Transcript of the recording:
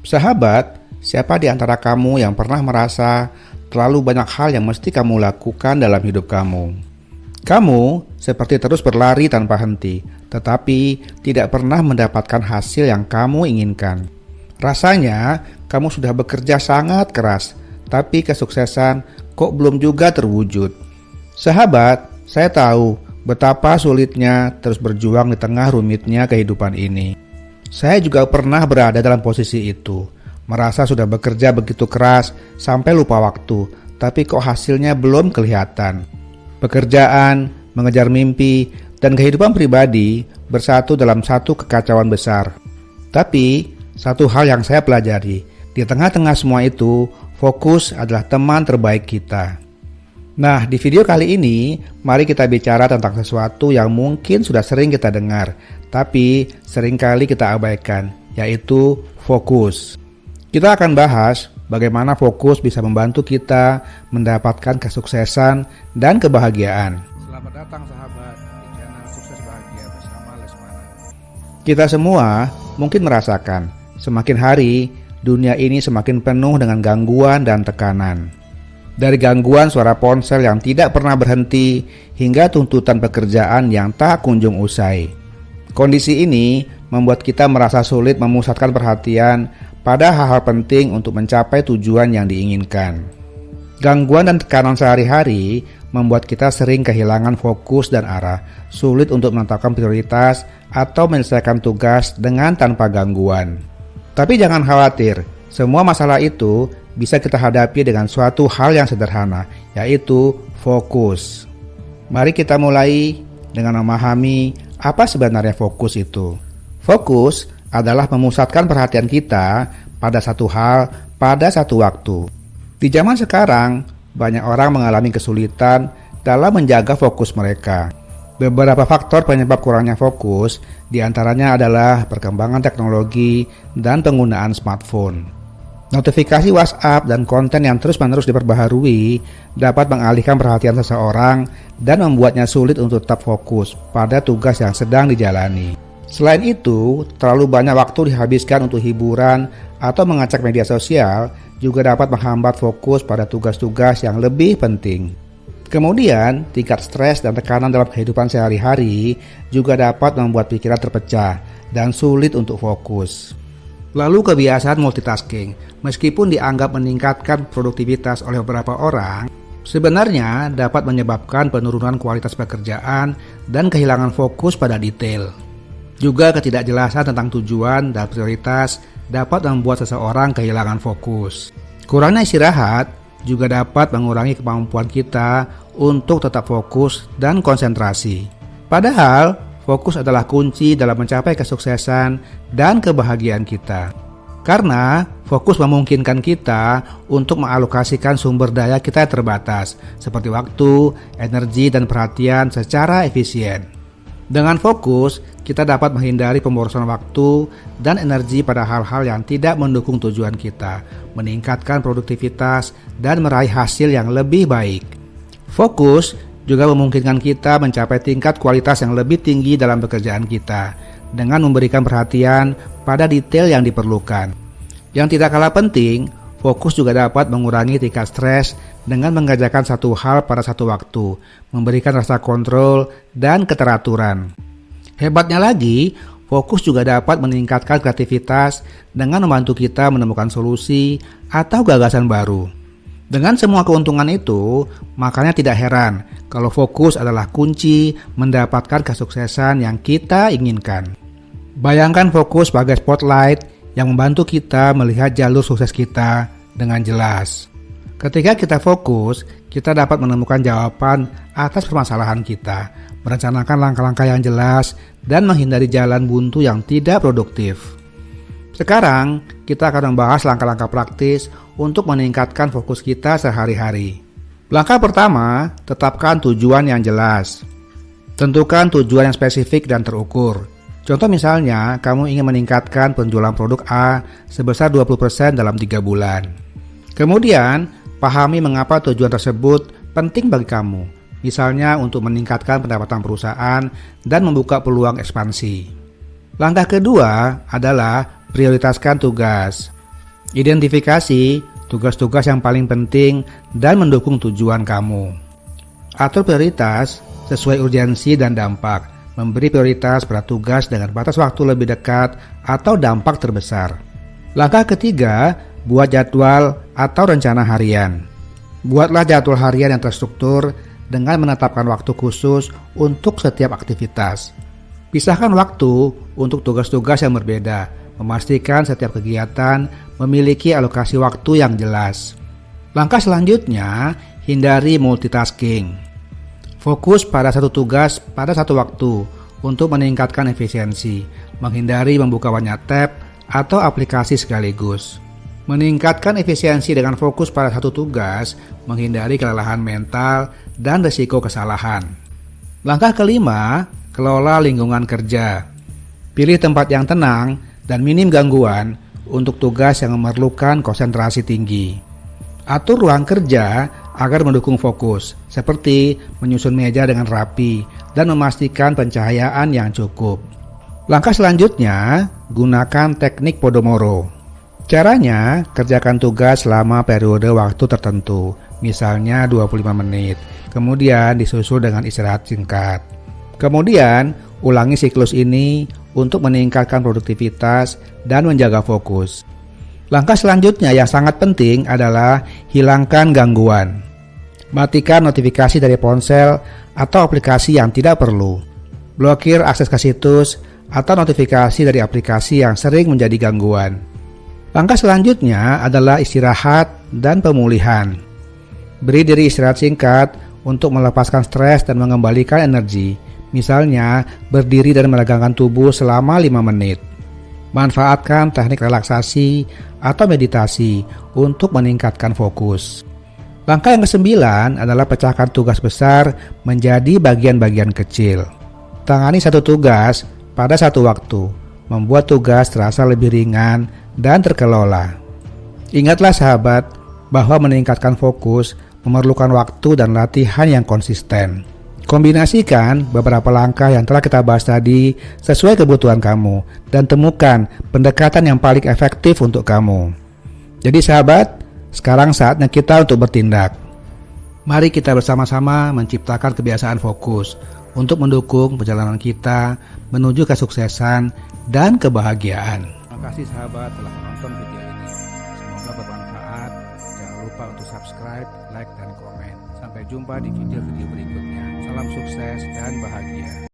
Sahabat, siapa di antara kamu yang pernah merasa terlalu banyak hal yang mesti kamu lakukan dalam hidup kamu? Kamu seperti terus berlari tanpa henti, tetapi tidak pernah mendapatkan hasil yang kamu inginkan. Rasanya kamu sudah bekerja sangat keras, tapi kesuksesan kok belum juga terwujud. Sahabat, saya tahu betapa sulitnya terus berjuang di tengah rumitnya kehidupan ini. Saya juga pernah berada dalam posisi itu, merasa sudah bekerja begitu keras sampai lupa waktu, tapi kok hasilnya belum kelihatan. Pekerjaan, mengejar mimpi, dan kehidupan pribadi bersatu dalam satu kekacauan besar. Tapi, satu hal yang saya pelajari, di tengah-tengah semua itu, fokus adalah teman terbaik kita. Nah, di video kali ini, mari kita bicara tentang sesuatu yang mungkin sudah sering kita dengar, tapi seringkali kita abaikan, yaitu fokus. Kita akan bahas bagaimana fokus bisa membantu kita mendapatkan kesuksesan dan kebahagiaan. Selamat datang sahabat di channel Sukses Bahagia bersama Lesmana. Kita semua mungkin merasakan, semakin hari, dunia ini semakin penuh dengan gangguan dan tekanan. Dari gangguan suara ponsel yang tidak pernah berhenti hingga tuntutan pekerjaan yang tak kunjung usai. Kondisi ini membuat kita merasa sulit memusatkan perhatian pada hal-hal penting untuk mencapai tujuan yang diinginkan. Gangguan dan tekanan sehari-hari membuat kita sering kehilangan fokus dan arah, sulit untuk menetapkan prioritas atau menyelesaikan tugas dengan tanpa gangguan. Tapi jangan khawatir, semua masalah itu bisa kita hadapi dengan suatu hal yang sederhana, yaitu fokus. Mari kita mulai dengan memahami apa sebenarnya fokus itu. Fokus adalah memusatkan perhatian kita pada satu hal pada satu waktu. Di zaman sekarang, banyak orang mengalami kesulitan dalam menjaga fokus mereka. Beberapa faktor penyebab kurangnya fokus diantaranya adalah perkembangan teknologi dan penggunaan smartphone. Notifikasi WhatsApp dan konten yang terus-menerus diperbaharui dapat mengalihkan perhatian seseorang dan membuatnya sulit untuk tetap fokus pada tugas yang sedang dijalani. Selain itu, terlalu banyak waktu dihabiskan untuk hiburan atau mengecek media sosial juga dapat menghambat fokus pada tugas-tugas yang lebih penting. Kemudian, tingkat stres dan tekanan dalam kehidupan sehari-hari juga dapat membuat pikiran terpecah dan sulit untuk fokus. Lalu kebiasaan multitasking, meskipun dianggap meningkatkan produktivitas oleh beberapa orang, sebenarnya dapat menyebabkan penurunan kualitas pekerjaan dan kehilangan fokus pada detail. Juga ketidakjelasan tentang tujuan dan prioritas dapat membuat seseorang kehilangan fokus. Kurangnya istirahat juga dapat mengurangi kemampuan kita untuk tetap fokus dan konsentrasi. Padahal, fokus adalah kunci dalam mencapai kesuksesan dan kebahagiaan kita. Karena fokus memungkinkan kita untuk mengalokasikan sumber daya kita yang terbatas, seperti waktu, energi, dan perhatian secara efisien. Dengan fokus, kita dapat menghindari pemborosan waktu dan energi pada hal-hal yang tidak mendukung tujuan kita, meningkatkan produktivitas, dan meraih hasil yang lebih baik. Fokus juga memungkinkan kita mencapai tingkat kualitas yang lebih tinggi dalam pekerjaan kita dengan memberikan perhatian pada detail yang diperlukan. Yang tidak kalah penting, fokus juga dapat mengurangi tingkat stres dengan mengerjakan satu hal pada satu waktu, memberikan rasa kontrol dan keteraturan. Hebatnya lagi, fokus juga dapat meningkatkan kreativitas dengan membantu kita menemukan solusi atau gagasan baru. Dengan semua keuntungan itu, makanya tidak heran kalau fokus adalah kunci mendapatkan kesuksesan yang kita inginkan. Bayangkan fokus sebagai spotlight yang membantu kita melihat jalur sukses kita dengan jelas. Ketika kita fokus, kita dapat menemukan jawaban atas permasalahan kita, merencanakan langkah-langkah yang jelas, dan menghindari jalan buntu yang tidak produktif. Sekarang, kita akan membahas langkah-langkah praktis untuk meningkatkan fokus kita sehari-hari. Langkah pertama, tetapkan tujuan yang jelas. Tentukan tujuan yang spesifik dan terukur. Contoh misalnya, kamu ingin meningkatkan penjualan produk A sebesar 20% dalam 3 bulan. Kemudian, pahami mengapa tujuan tersebut penting bagi kamu. Misalnya untuk meningkatkan pendapatan perusahaan dan membuka peluang ekspansi. Langkah kedua adalah prioritaskan tugas. Identifikasi tugas-tugas yang paling penting dan mendukung tujuan kamu. Atur prioritas sesuai urgensi dan dampak. Memberi prioritas pada tugas dengan batas waktu lebih dekat atau dampak terbesar. Langkah ketiga, buat jadwal atau rencana harian. Buatlah jadwal harian yang terstruktur dengan menetapkan waktu khusus untuk setiap aktivitas. Pisahkan waktu untuk tugas-tugas yang berbeda, memastikan setiap kegiatan memiliki alokasi waktu yang jelas. Langkah selanjutnya, hindari multitasking. Fokus pada satu tugas pada satu waktu untuk meningkatkan efisiensi, menghindari membuka banyak tab atau aplikasi sekaligus. Meningkatkan efisiensi dengan fokus pada satu tugas, menghindari kelelahan mental dan risiko kesalahan. Langkah kelima, kelola lingkungan kerja. Pilih tempat yang tenang dan minim gangguan untuk tugas yang memerlukan konsentrasi tinggi. Atur ruang kerja agar mendukung fokus, seperti menyusun meja dengan rapi dan memastikan pencahayaan yang cukup. Langkah selanjutnya, gunakan teknik Pomodoro. Caranya, kerjakan tugas selama periode waktu tertentu, misalnya 25 menit, kemudian disusul dengan istirahat singkat. Kemudian, ulangi siklus ini untuk meningkatkan produktivitas dan menjaga fokus. Langkah selanjutnya yang sangat penting adalah hilangkan gangguan. Matikan notifikasi dari ponsel atau aplikasi yang tidak perlu. Blokir akses ke situs atau notifikasi dari aplikasi yang sering menjadi gangguan. Langkah selanjutnya adalah istirahat dan pemulihan. Beri diri istirahat singkat untuk melepaskan stres dan mengembalikan energi. Misalnya, berdiri dan meregangkan tubuh selama 5 menit. Manfaatkan teknik relaksasi atau meditasi untuk meningkatkan fokus. Langkah yang ke-9 adalah pecahkan tugas besar menjadi bagian-bagian kecil. Tangani satu tugas pada satu waktu, membuat tugas terasa lebih ringan dan terkelola. Ingatlah sahabat, bahwa meningkatkan fokus memerlukan waktu dan latihan yang konsisten. Kombinasikan beberapa langkah yang telah kita bahas tadi sesuai kebutuhan kamu dan temukan pendekatan yang paling efektif untuk kamu. Jadi sahabat, sekarang saatnya kita untuk bertindak. Mari kita bersama-sama menciptakan kebiasaan fokus untuk mendukung perjalanan kita menuju kesuksesan dan kebahagiaan. Terima kasih sahabat telah menonton video ini. Semoga bermanfaat. Jangan lupa untuk subscribe, like, dan komen. Sampai jumpa di video-video berikutnya. Salam sukses dan bahagia.